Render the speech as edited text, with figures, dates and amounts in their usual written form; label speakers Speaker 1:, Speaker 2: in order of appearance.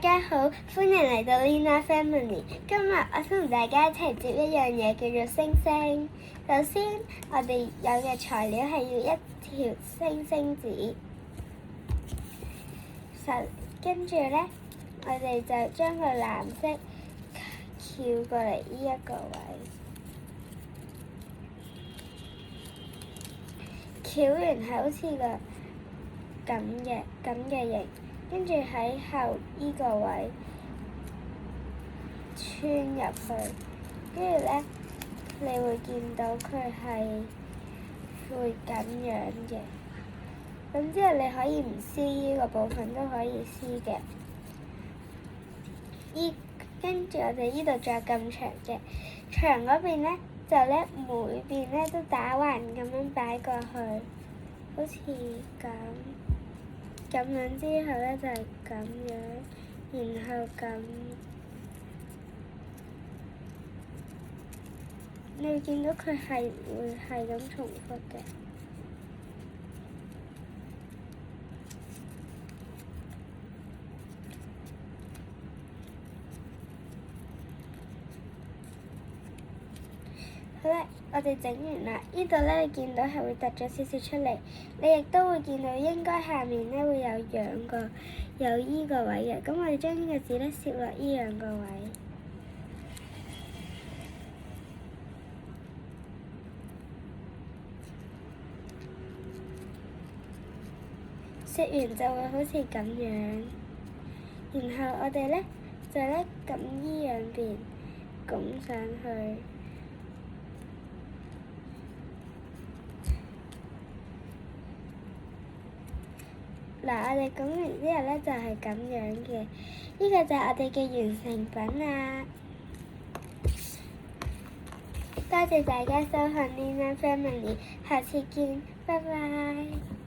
Speaker 1: 大家好，歡迎嚟到 Lina Family。今日我同大家一齊接一樣嘢叫做星星。首先，我哋有嘅材料係要一條星星紙。跟住呢，我哋就將個藍色翹過嚟呢一個位，翹完係好似個咁嘅形。跟住喺後依個位穿入去，跟住咧，你會見到佢係會咁樣嘅。咁之後你可以唔撕依個部分都可以撕嘅。跟住我哋依度仲有咁長嘅，長嗰邊咧就咧每邊咧都打橫咁樣擺過去，好似咁樣之後咧就係咁樣，然後咁，你會見到佢係會係咁重複嘅。好啦，我哋整完啦。呢度咧，你見到係會凸咗少少出嚟，你亦都會見到應該下面咧會有依個位嘅。咁我哋將呢個紙咧攝落依兩個位，攝完就會好似咁樣。然後我哋咧就咧咁依兩邊拱上去。嗱，我哋講完之後咧就係咁樣嘅，呢個就係我哋嘅完成品啦。多謝大家收看 Lina Family，下次見，拜拜。